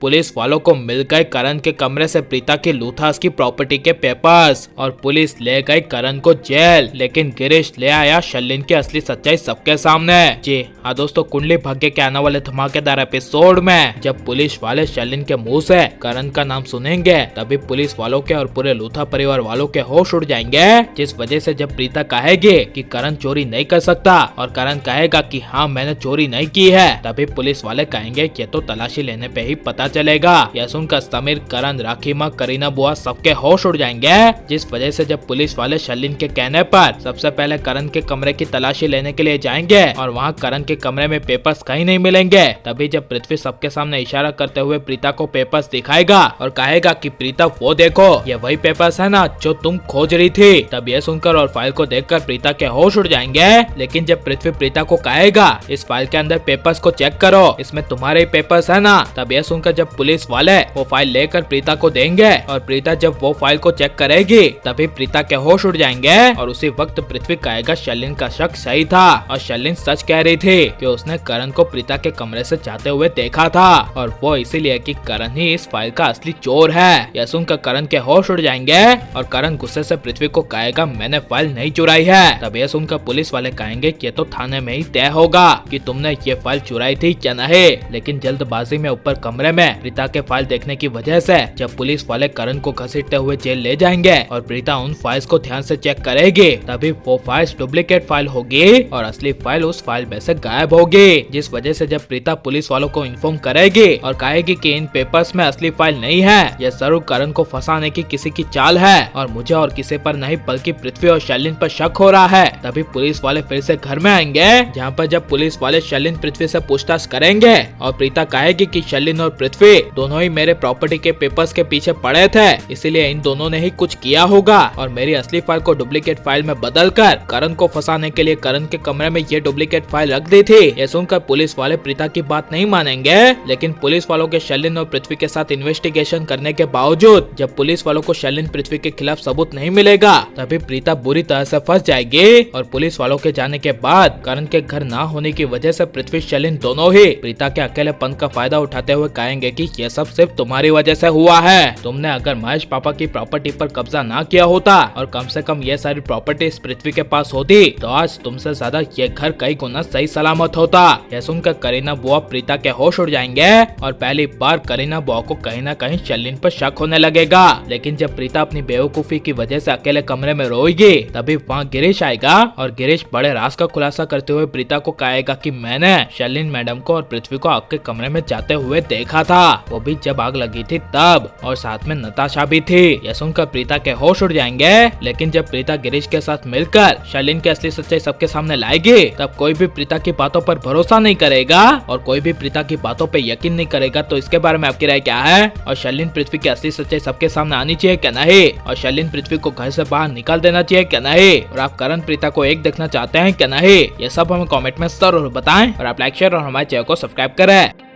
Police वालों को मिल गए करण के कमरे से प्रीता की लूथास की प्रॉपर्टी के पेपर्स और पुलिस ले गई करण को जेल। लेकिन गिरीश ले आया शर्लिन की असली सच्चाई सबके सामने। जी हाँ दोस्तों, कुंडली भाग्य के आने वाले धमाकेदार एपिसोड में जब पुलिस वाले शर्लिन के मुंह से करण का नाम सुनेंगे तभी पुलिस वालों के और पूरे लूथा परिवार वालों के होश उड़ जाएंगे। जिस वजह से जब प्रीता कहेगी कि करण चोरी नहीं कर सकता और करण कहेगा कि हाँ मैंने चोरी नहीं की है, तभी पुलिस वाले कहेंगे कि तो तलाशी लेने पे ही पता चलेगा। यह सुनकर समीर, करण, राखी माँ, करीना बुआ सबके होश उड़ जाएंगे। जिस वजह से जब पुलिस वाले शर्लिन के कहने पर सबसे पहले करण के कमरे की तलाशी लेने के लिए जाएंगे और वहाँ करण के कमरे में पेपर्स कहीं नहीं मिलेंगे, तभी जब पृथ्वी सबके सामने इशारा करते हुए प्रीता को पेपर्स दिखाएगा और कहेगा कि प्रीता वो देखो ये वही पेपर्स है ना जो तुम खोज रही थी। तब ये सुनकर और फाइल को देखकर प्रीता के होश उड़ जाएंगे। लेकिन जब पृथ्वी प्रीता को कहेगा इस फाइल के अंदर पेपर्स को चेक करो, इसमें तुम्हारे पेपर्स है ना, तब ये सुनकर जब पुलिस वाले वो फाइल लेकर प्रीता को देंगे और प्रीता जब वो फाइल को चेक करेगी तभी प्रीता के होश उड़ जाएंगे। और उसी वक्त पृथ्वी कहेगा शर्लिन का शक सही था और शर्लिन सच कह रही थी कि उसने करण को प्रीता के कमरे से जाते हुए देखा था और वो इसीलिए कि करण ही इस फाइल का असली चोर है। यह सुनकर करण के होश उड़ जाएंगे और करण गुस्से से पृथ्वी को कहेगा मैंने फाइल नहीं चुराई है। तब यह सुनकर पुलिस वाले कहेंगे कि तो थाने में ही तय होगा कि तुमने ये फाइल चुराई थी क्या नहीं। लेकिन जल्दबाजी में ऊपर कमरे में प्रीता के फाइल देखने की वजह से जब पुलिस वाले करण को घसीटते हुए जेल ले जाएंगे और प्रीता उन फाइल्स को ध्यान से चेक करेगी तभी वो फाइल्स डुप्लीकेट फाइल होगी और असली फाइल उस फाइल में से गायब होगी। जिस वजह से जब प्रीता पुलिस वालों को इन्फॉर्म करेगी और कहेगी कि इन पेपर्स में असली फाइल नहीं है, यह जरूर करण को फंसाने की किसी की चाल है और मुझे और किसी पर नहीं बल्कि पृथ्वी और शर्लिन पर शक हो रहा है। तभी पुलिस वाले फिर से घर में आएंगे जहाँ पर जब पुलिस वाले शर्लिन पृथ्वी से पूछताछ करेंगे और प्रीता कहेगी कि शर्लिन और पृथ्वी दोनों ही मेरे प्रॉपर्टी के पेपर्स के पीछे पड़े थे, इसीलिए इन दोनों ने ही कुछ किया होगा और मेरी असली फाइल को डुप्लीकेट फाइल में बदलकर करण को फंसाने के लिए करण के कमरे में ये डुप्लीकेट फाइल रख दी थी। ये सुनकर पुलिस वाले प्रीता की बात नहीं मानेंगे। लेकिन पुलिस वालों के शर्लिन और पृथ्वी के साथ इन्वेस्टिगेशन करने के बावजूद जब पुलिस वालों को शर्लिन पृथ्वी के खिलाफ सबूत नहीं मिलेगा तभी प्रीता बुरी तरह से फंस जाएगी और पुलिस वालों के जाने के बाद करण के घर ना होने की वजह से पृथ्वी शर्लिन दोनों ही प्रीता के अकेलेपन का फायदा उठाते हुए कहेंगे कि ये सब सिर्फ तुम्हारी वजह से हुआ है। तुमने अगर महेश पापा की प्रॉपर्टी पर कब्जा ना किया होता और कम से कम ये सारी प्रॉपर्टी पृथ्वी के पास होती तो आज तुमसे ज्यादा ये घर कई गुना सही सलामत होता। यह सुनकर करीना बुआ प्रीता के होश उड़ जाएंगे और पहली बार करीना बुआ को कहीं न कहीं शर्लिन पर शक होने लगेगा। लेकिन जब प्रीता अपनी बेवकूफी की वजह से अकेले कमरे में रोएगी तभी वहाँ गिरीश आएगा और गिरीश बड़े राज का खुलासा करते हुए प्रीता को कहेगा कि मैंने शर्लिन मैडम को और पृथ्वी को आग के कमरे में जाते हुए देखा था, वो भी जब आग लगी थी तब, और साथ में नताशा भी थी। यह सुनकर प्रीता के होश उड़ जाएंगे। लेकिन जब प्रीता गिरीश के साथ मिलकर शर्लिन की असली सच्चाई सबके सामने लाएगी तब कोई भी प्रीता की बातों पर भरोसा नहीं करेगा और कोई भी प्रीता की बातों पे यकीन नहीं करेगा। तो इसके बारे में आपकी राय क्या है? और शर्लिन पृथ्वी की असली सच्चाई सबके सामने आनी चाहिए क्या नहीं? और शर्लिन पृथ्वी को घर से बाहर निकाल देना चाहिए क्या नहीं? और आप करण प्रीता को एक देखना चाहते हैं क्या नहीं? ये सब हमें कमेंट में जरूर बताएं और आप लाइक शेयर और हमारे चैनल को सब्सक्राइब करें।